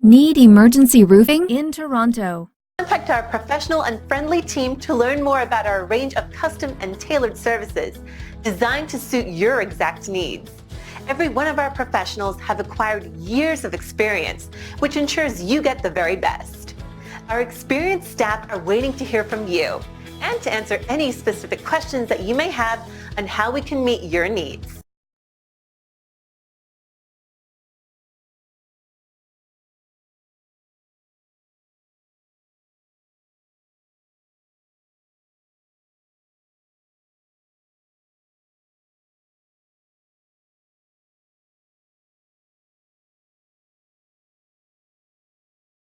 Need emergency roofing? In Toronto. Contact our professional and friendly team to learn more about our range of custom and tailored services designed to suit your exact needs. Every one of our professionals have acquired years of experience, which ensures you get the very best. Our experienced staff are waiting to hear from you and to answer any specific questions that you may have on how we can meet your needs.